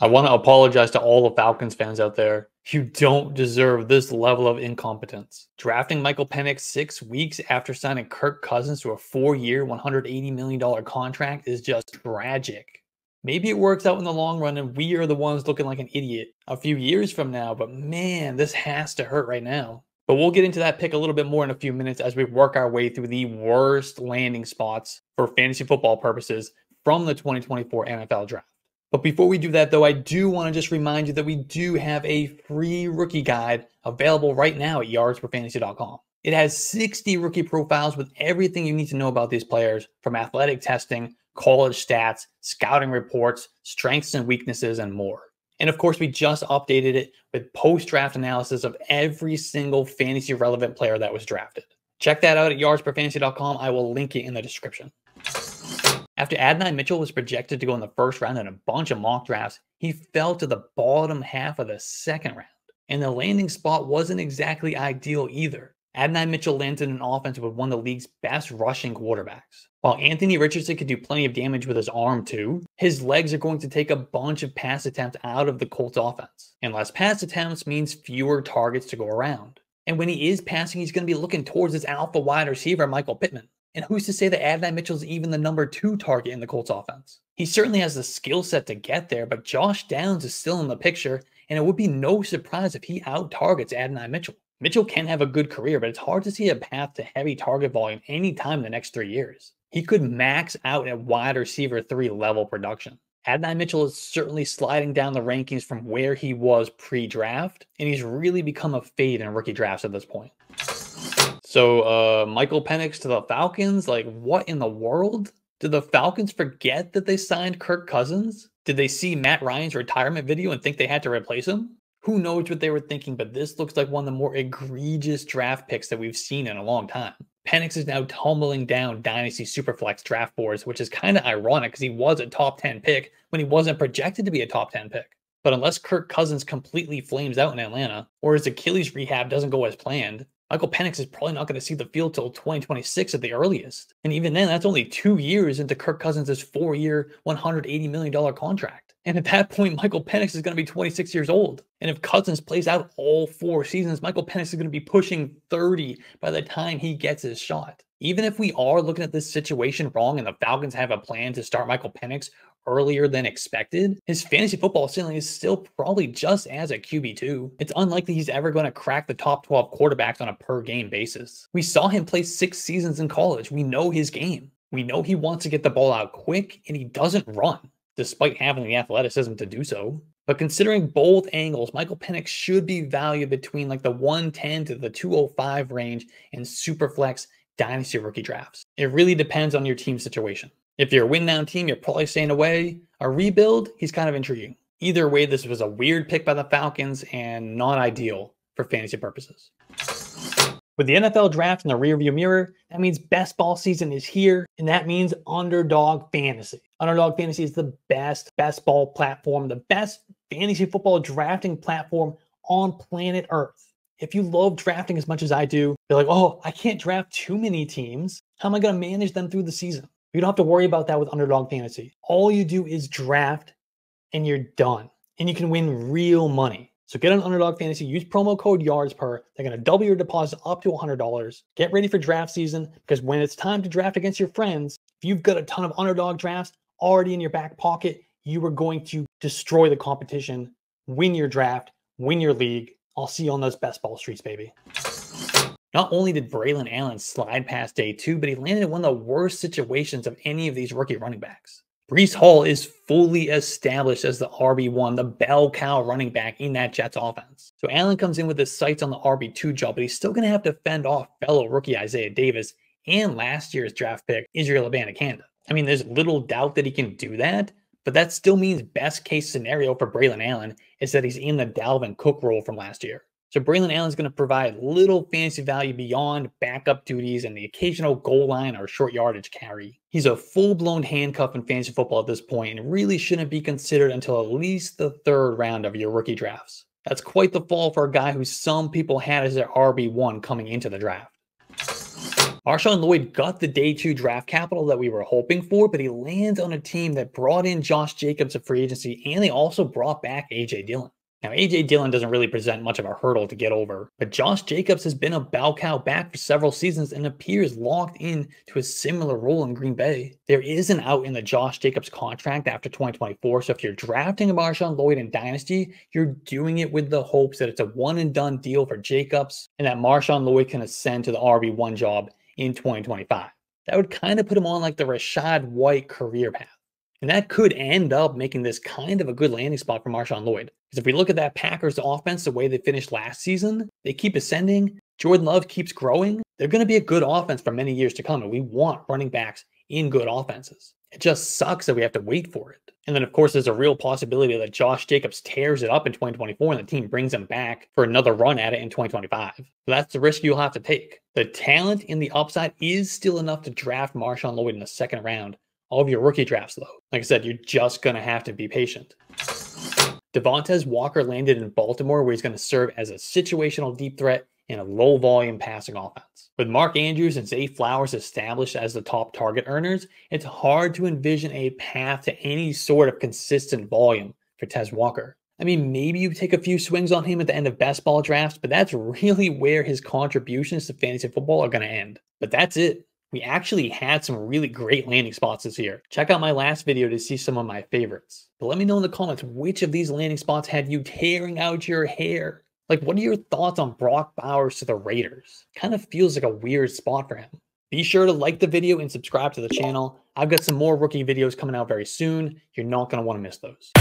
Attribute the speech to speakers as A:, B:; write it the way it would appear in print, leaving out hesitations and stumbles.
A: I want to apologize to all the Falcons fans out there. You don't deserve this level of incompetence. Drafting Michael Penix 6 weeks after signing Kirk Cousins to a 4-year, $180 million contract is just tragic. Maybe it works out in the long run and we are the ones looking like an idiot a few years from now, but man, this has to hurt right now. But we'll get into that pick a little bit more in a few minutes as we work our way through the worst landing spots for fantasy football purposes from the 2024 NFL Draft. But before we do that, though, I do want to just remind you that we do have a free rookie guide available right now at yardsperfantasy.com. It has 60 rookie profiles with everything you need to know about these players, from athletic testing, college stats, scouting reports, strengths and weaknesses, and more. And of course, we just updated it with post-draft analysis of every single fantasy relevant player that was drafted. Check that out at yardsperfantasy.com. I will link it in the description. After Adonai Mitchell was projected to go in the first round in a bunch of mock drafts, he fell to the bottom half of the second round. And the landing spot wasn't exactly ideal either. Adonai Mitchell landed in an offense with one of the league's best rushing quarterbacks. While Anthony Richardson could do plenty of damage with his arm too, his legs are going to take a bunch of pass attempts out of the Colts offense. And less pass attempts means fewer targets to go around. And when he is passing, he's going to be looking towards his alpha wide receiver, Michael Pittman. And who's to say that Adonai Mitchell is even the number 2 target in the Colts offense? He certainly has the skill set to get there, but Josh Downs is still in the picture, and it would be no surprise if he out-targets Adonai Mitchell. Mitchell can have a good career, but it's hard to see a path to heavy target volume anytime in the next 3 years. He could max out at wide receiver 3 level production. Adonai Mitchell is certainly sliding down the rankings from where he was pre-draft, and he's really become a fade in rookie drafts at this point. So, Michael Penix to the Falcons? Like, what in the world? Did the Falcons forget that they signed Kirk Cousins? Did they see Matt Ryan's retirement video and think they had to replace him? Who knows what they were thinking, but this looks like one of the more egregious draft picks that we've seen in a long time. Penix is now tumbling down Dynasty Superflex draft boards, which is kind of ironic because he was a top 10 pick when he wasn't projected to be a top 10 pick. But unless Kirk Cousins completely flames out in Atlanta, or his Achilles rehab doesn't go as planned, Michael Penix is probably not going to see the field till 2026 at the earliest. And even then, that's only 2 years into Kirk Cousins' 4-year, $180 million contract. And at that point, Michael Penix is going to be 26 years old. And if Cousins plays out all 4 seasons, Michael Penix is going to be pushing 30 by the time he gets his shot. Even if we are looking at this situation wrong and the Falcons have a plan to start Michael Penix earlier than expected, his fantasy football ceiling is still probably just as a QB2. It's unlikely he's ever going to crack the top 12 quarterbacks on a per game basis. We saw him play 6 seasons in college. We know his game. We know he wants to get the ball out quick, and he doesn't run, despite having the athleticism to do so. But considering both angles, Michael Penix should be valued between like the 110 to the 205 range in Superflex Dynasty rookie drafts. It really depends on your team situation. If you're a win-now team, you're probably staying away. A rebuild, he's kind of intriguing. Either way, this was a weird pick by the Falcons and not ideal for fantasy purposes. With the NFL draft in the rearview mirror, that means best ball season is here, and that means Underdog Fantasy. Underdog Fantasy is the best ball platform, the best fantasy football drafting platform on planet Earth. If you love drafting as much as I do, you're like, oh, I can't draft too many teams. How am I going to manage them through the season? You don't have to worry about that with Underdog Fantasy. All you do is draft and you're done. And you can win real money. So get on Underdog Fantasy, use promo code YARDSPER. They're going to double your deposit up to $100. Get ready for draft season because when it's time to draft against your friends, if you've got a ton of Underdog drafts already in your back pocket, you are going to destroy the competition, win your draft, win your league. I'll see you on those best ball streets, baby. Not only did Braelon Allen slide past day 2, but he landed in one of the worst situations of any of these rookie running backs. Breece Hall is fully established as the RB1, the bell cow running back in that Jets offense. So Allen comes in with his sights on the RB2 job, but he's still going to have to fend off fellow rookie Isaiah Davis and last year's draft pick, Israel Abanikanda. I mean, there's little doubt that he can do that, but that still means best case scenario for Braelon Allen is that he's in the Dalvin Cook role from last year. So Braelon Allen is going to provide little fantasy value beyond backup duties and the occasional goal line or short yardage carry. He's a full-blown handcuff in fantasy football at this point and really shouldn't be considered until at least the 3rd round of your rookie drafts. That's quite the fall for a guy who some people had as their RB1 coming into the draft. MarShawn Lloyd got the day 2 draft capital that we were hoping for, but he lands on a team that brought in Josh Jacobs of free agency, and they also brought back A.J. Dillon. Now, A.J. Dillon doesn't really present much of a hurdle to get over, but Josh Jacobs has been a bell cow back for several seasons and appears locked in to a similar role in Green Bay. There is an out in the Josh Jacobs contract after 2024, so if you're drafting a MarShawn Lloyd in Dynasty, you're doing it with the hopes that it's a one-and-done deal for Jacobs and that MarShawn Lloyd can ascend to the RB1 job in 2025. That would kind of put him on like the Rachaad White career path. And that could end up making this kind of a good landing spot for MarShawn Lloyd. Because if we look at that Packers offense, the way they finished last season, they keep ascending. Jordan Love keeps growing. They're going to be a good offense for many years to come. And we want running backs in good offenses. It just sucks that we have to wait for it. And then, of course, there's a real possibility that Josh Jacobs tears it up in 2024 and the team brings him back for another run at it in 2025. So that's the risk you'll have to take. The talent in the upside is still enough to draft MarShawn Lloyd in the second round. All of your rookie drafts, though, like I said, you're just going to have to be patient. Devontez Walker landed in Baltimore, where he's going to serve as a situational deep threat in a low-volume passing offense. With Mark Andrews and Zay Flowers established as the top target earners, it's hard to envision a path to any sort of consistent volume for Tez Walker. I mean, maybe you take a few swings on him at the end of best ball drafts, but that's really where his contributions to fantasy football are going to end. But that's it. We actually had some really great landing spots this year. Check out my last video to see some of my favorites. But let me know in the comments which of these landing spots had you tearing out your hair. Like, what are your thoughts on Brock Bowers to the Raiders? Kind of feels like a weird spot for him. Be sure to like the video and subscribe to the channel. I've got some more rookie videos coming out very soon. You're not going to want to miss those.